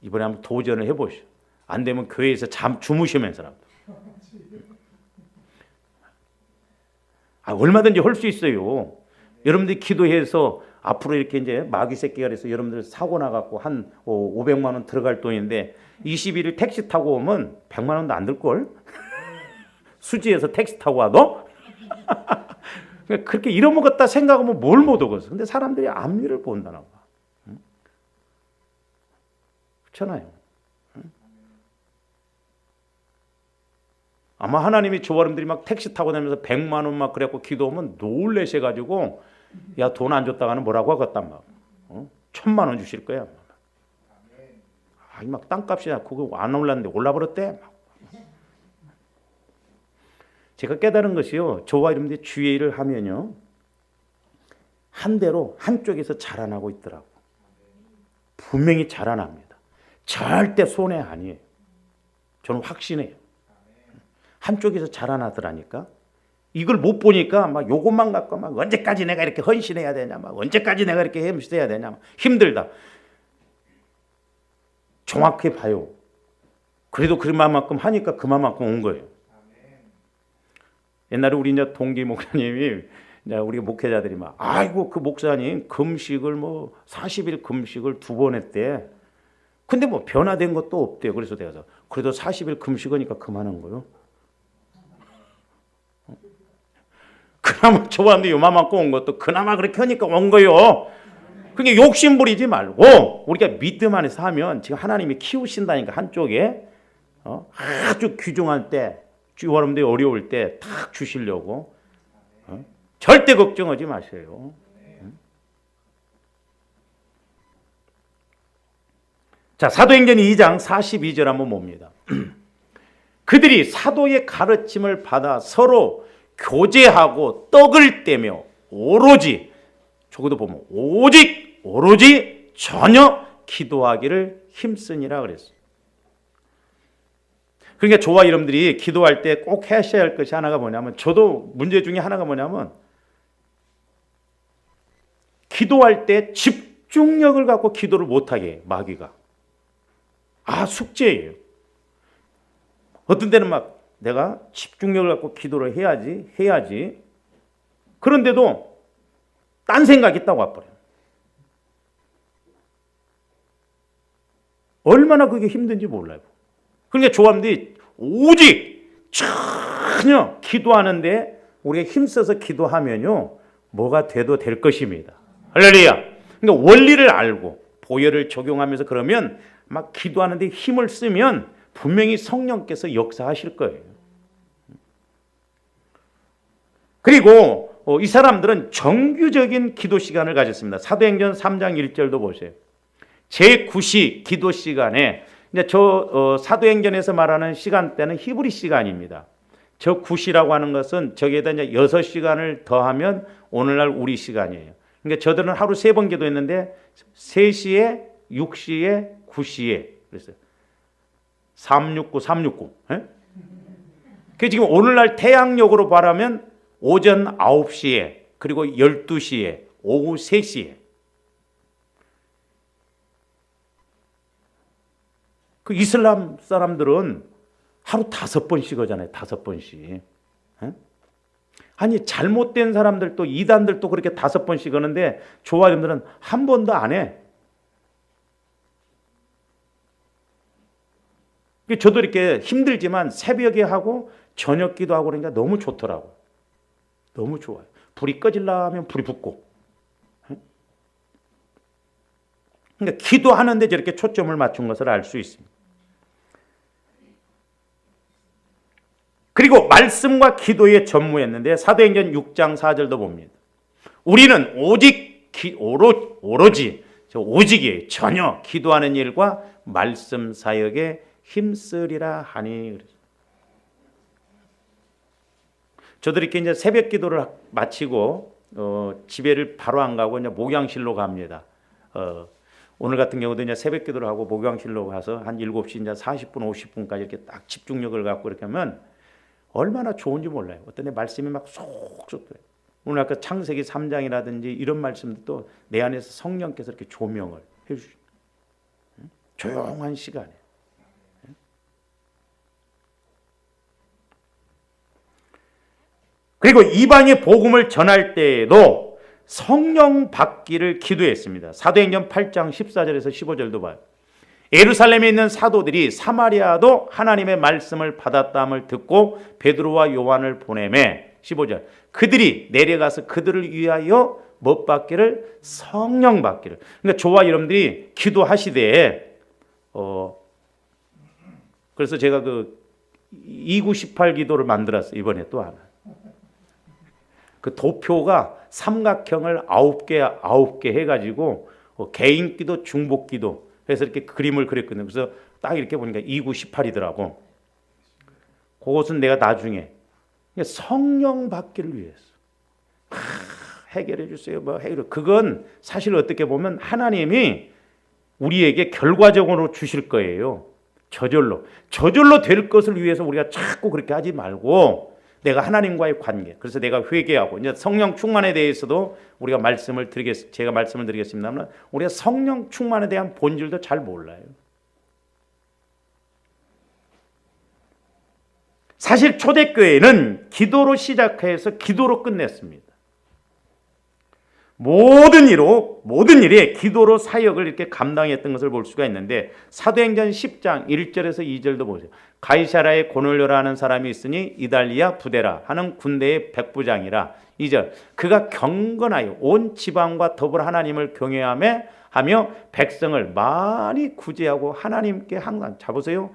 Speaker 1: 이번에 한번 도전을 해보시오. 안 되면 교회에서 주무시면서. 얼마든지 할 수 있어요. 여러분들이 기도해서 앞으로 이렇게 이제 마귀 새끼가 그래서 여러분들 사고 나갖고 한 500만 원 들어갈 돈인데 21일 택시 타고 오면 100만 원도 안 들걸? 수지에서 택시 타고 와도? 그렇게 잃어먹었다 생각하면 뭘 못 얻었어. 근데 사람들이 앞일을 본다나 봐. 그렇잖아요. 아마 하나님이 저 여러분들이 막 택시 타고 다니면서 100만 원 막 그래갖고 기도하면 놀래셔가지고 야, 돈 안 줬다가는 뭐라고 하겠단 말. 1000만 원 주실 거야. 막 땅값이 그거 안 올랐는데 올라버렸대. 제가 깨달은 것이요. 저와 여러분들이 주의 일을 하면요. 한 대로 한쪽에서 자라나고 있더라고. 분명히 자라납니다. 절대 손해 아니에요. 저는 확신해요. 한쪽에서 자라나더라니까. 이걸 못 보니까 막 요것만 갖고 막 언제까지 내가 이렇게 헌신해야 되냐, 막 언제까지 내가 이렇게 힘써야 되냐, 막 힘들다. 정확히 봐요. 그래도 그만큼 하니까 그만큼 온 거예요. 옛날에 우리 이제 동기 목사님이 이제 우리 목회자들이 막 아이고 그 목사님 금식을 뭐 40일 금식을 2번 했대. 근데 뭐 변화된 것도 없대요. 그래서 내가 그래도 40일 금식하니까 그만한 거요. 그나마 저한테 요만큼 온 것도 그나마 그렇게 하니까 온 거요. 그게 욕심 부리지 말고 우리가 믿음 안에서 하면 지금 하나님이 키우신다니까 한쪽에 아주 귀중할 때 여러분들이 어려울 때 탁 주시려고 절대 걱정하지 마세요. 자, 사도행전 2장 42절 한번 봅니다. 그들이 사도의 가르침을 받아 서로 교제하고 떡을 떼며 오로지 적어도 보면 오로지 전혀 기도하기를 힘쓰니라 그랬어요. 그러니까 저와 여러분들이 기도할 때 꼭 하셔야 할 것이 하나가 뭐냐면, 저도 문제 중에 하나가 뭐냐면, 기도할 때 집중력을 갖고 기도를 못하게 해요, 마귀가. 숙제예요. 어떤 때는 막 내가 집중력을 갖고 기도를 해야지. 그런데도 딴 생각이 있다고 와버려요. 얼마나 그게 힘든지 몰라요. 그러니까 조합들이 오직 전혀 기도하는데 우리가 힘써서 기도하면요, 뭐가 돼도 될 것입니다. 할렐루야. 그러니까 원리를 알고 보혈을 적용하면서 그러면 막 기도하는데 힘을 쓰면 분명히 성령께서 역사하실 거예요. 그리고 이 사람들은 정규적인 기도 시간을 가졌습니다. 사도행전 3장 1절도 보세요. 제9시 기도 시간에, 이제 사도행전에서 말하는 시간대는 히브리 시간입니다. 저 9시라고 하는 것은 저기에다 이제 6시간을 더하면 오늘날 우리 시간이에요. 그러니까 저들은 하루 3번 기도했는데 3시에, 6시에, 9시에 그랬어요. 369, 369. 그 지금 오늘날 태양력으로 말하면 오전 9시에, 그리고 12시에, 오후 3시에. 그 이슬람 사람들은 하루 5번씩 하잖아요. 5번씩. 아니, 잘못된 사람들도, 이단들도 그렇게 5번씩 하는데 조화점들은 한 번도 안 해. 저도 이렇게 힘들지만 새벽에 하고 저녁 기도하고 그러니까 너무 좋더라고. 너무 좋아요. 불이 꺼지려면 불이 붙고. 그러니까 기도하는데 저렇게 초점을 맞춘 것을 알 수 있습니다. 그리고 말씀과 기도에 전무했는데 사도행전 6장 4절도 봅니다. 우리는 오직이에요. 전혀 기도하는 일과 말씀 사역에 힘쓰리라 하니. 저도 이렇게 이제 새벽 기도를 마치고 집에를 바로 안 가고 이제 목양실로 갑니다. 오늘 같은 경우도 이제 새벽 기도를 하고 목양실로 가서 한 7시 이제 40분, 50분까지 이렇게 딱 집중력을 갖고 이렇게 하면 얼마나 좋은지 몰라요. 어떤 애 말씀이 막 쏙쏙 들어요. 오늘 아까 창세기 3장이라든지 이런 말씀도 내 안에서 성령께서 이렇게 조명을 해주시죠. 조용한 시간에. 그리고 이방의 복음을 전할 때에도 성령 받기를 기도했습니다. 사도행전 8장 14절에서 15절도 봐요. 예루살렘에 있는 사도들이 사마리아도 하나님의 말씀을 받았다함을 듣고 베드로와 요한을 보내매 15절 그들이 내려가서 그들을 위하여 못 받기를 성령 받기를. 그러니까 저와 여러분들이 기도하시되 그래서 제가 그 2918 기도를 만들었어요. 이번에 또 하나. 그 도표가 삼각형을 9개 해가지고 개인 기도, 중복 기도 그래서 이렇게 그림을 그렸거든요. 그래서 딱 이렇게 보니까 2918이더라고. 그것은 내가 나중에 성령 받기를 위해서 해결해 주세요. 그건 사실 어떻게 보면 하나님이 우리에게 결과적으로 주실 거예요. 저절로 될 것을 위해서 우리가 자꾸 그렇게 하지 말고 내가 하나님과의 관계. 그래서 내가 회개하고 이제 성령 충만에 대해서도 우리가 제가 말씀을 드리겠습니다만 우리가 성령 충만에 대한 본질도 잘 몰라요. 사실 초대교회는 기도로 시작해서 기도로 끝냈습니다. 모든 일에 기도로 사역을 이렇게 감당했던 것을 볼 수가 있는데 사도행전 10장 1절에서 2절도 보세요. 가이사라에 고넬료라는 사람이 있으니 이달리아 부데라 하는 군대의 백부장이라. 2절 그가 경건하여 온 지방과 더불어 하나님을 경외하며 백성을 많이 구제하고 하나님께 항상 잡으세요.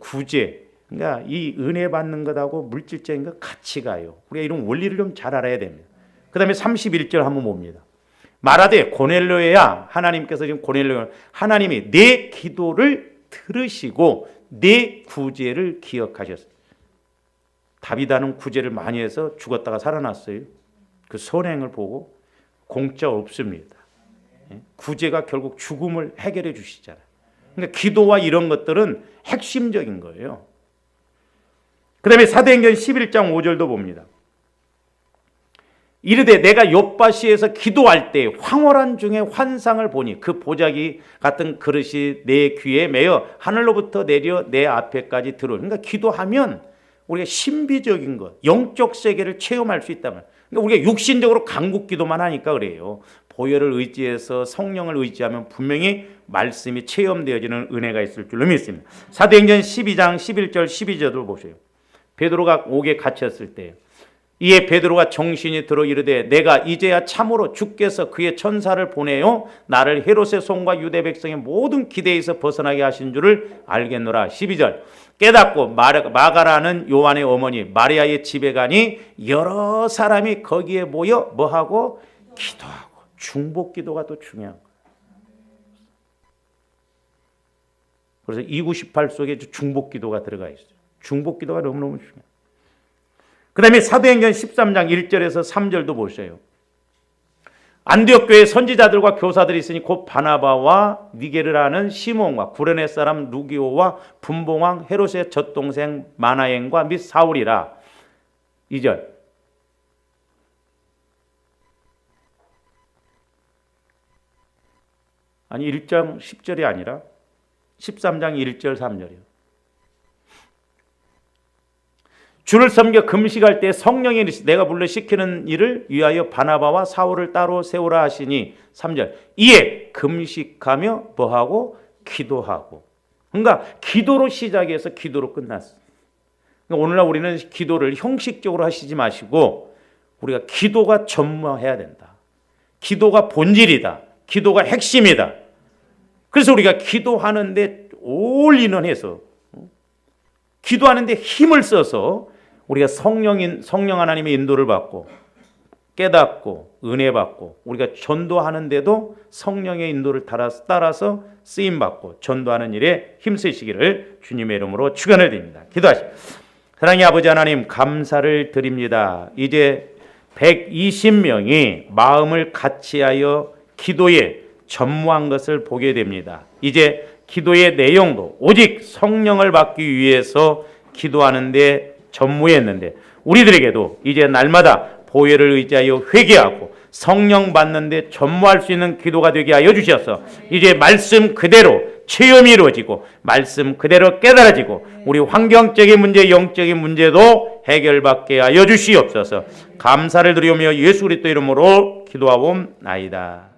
Speaker 1: 구제 그러니까 이 은혜 받는 것하고 물질적인 것 같이 가요. 우리가 이런 원리를 좀 잘 알아야 됩니다. 그 다음에 31절 한번 봅니다. 말하되 고넬료야 하나님께서 지금 하나님이 내 기도를 들으시고 내 구제를 기억하셨어요. 다윗은 구제를 많이 해서 죽었다가 살아났어요. 그 선행을 보고 공짜 없습니다. 구제가 결국 죽음을 해결해 주시잖아요. 그러니까 기도와 이런 것들은 핵심적인 거예요. 그 다음에 사도행전 11장 5절도 봅니다. 이르되 내가 욥바시에서 기도할 때 황홀한 중에 환상을 보니 그 보자기 같은 그릇이 내 귀에 매여 하늘로부터 내려 내 앞에까지 들어. 그러니까 기도하면 우리가 신비적인 것, 영적 세계를 체험할 수 있다면. 그러니까 우리가 육신적으로 간국 기도만 하니까 그래요. 보혈을 의지해서 성령을 의지하면 분명히 말씀이 체험되어지는 은혜가 있을 줄로 믿습니다. 사도행전 12장 11절 12절을 보세요. 베드로가 옥에 갇혔을 때 이에 베드로가 정신이 들어 이르되 내가 이제야 참으로 주께서 그의 천사를 보내어 나를 헤롯의 손과 유대 백성의 모든 기대에서 벗어나게 하신 줄을 알겠노라. 12절 깨닫고 마가라는 요한의 어머니 마리아의 집에 가니 여러 사람이 거기에 모여 뭐하고 기도하고. 중복 기도가 또 중요한 거예요. 그래서 298 속에 중복 기도가 들어가 있어요. 중복 기도가 너무너무 중요해요. 그 다음에 사도행전 13장 1절에서 3절도 보세요. 안디옥 교회에 선지자들과 교사들이 있으니 곧 바나바와 니게르라는 시몬과 구레네 사람 루기오와 분봉왕 헤롯의 젖동생 마나엔과 및 사울이라. 2절 아니 1장 10절이 아니라 13장 1절 3절이요. 주를 섬겨 금식할 때 성령이 내가 불러 시키는 일을 위하여 바나바와 사울을 따로 세우라 하시니 3절 이에 금식하며 뭐하고 기도하고. 그러니까 기도로 시작해서 기도로 끝났어요. 그러니까 오늘날 우리는 기도를 형식적으로 하시지 마시고 우리가 기도가 전무해야 된다. 기도가 본질이다. 기도가 핵심이다. 그래서 우리가 기도하는데 올인원해서 기도하는데 힘을 써서 우리가 성령 하나님의 인도를 받고 깨닫고 은혜 받고 우리가 전도하는데도 성령의 인도를 따라서 쓰임 받고 전도하는 일에 힘쓰시기를 주님의 이름으로 축원을 드립니다. 기도하시죠. 사랑의 아버지 하나님 감사를 드립니다. 이제 120명이 마음을 같이하여 기도에 전무한 것을 보게 됩니다. 이제 기도의 내용도 오직 성령을 받기 위해서 기도하는데 전무했는데 우리들에게도 이제 날마다 보혈을 의지하여 회개하고 성령 받는데 전무할 수 있는 기도가 되게 하여 주셔서 이제 말씀 그대로 체험이 이루어지고 말씀 그대로 깨달아지고 우리 환경적인 문제, 영적인 문제도 해결받게 하여 주시옵소서. 감사를 드리오며 예수 그리스도 이름으로 기도하옵나이다.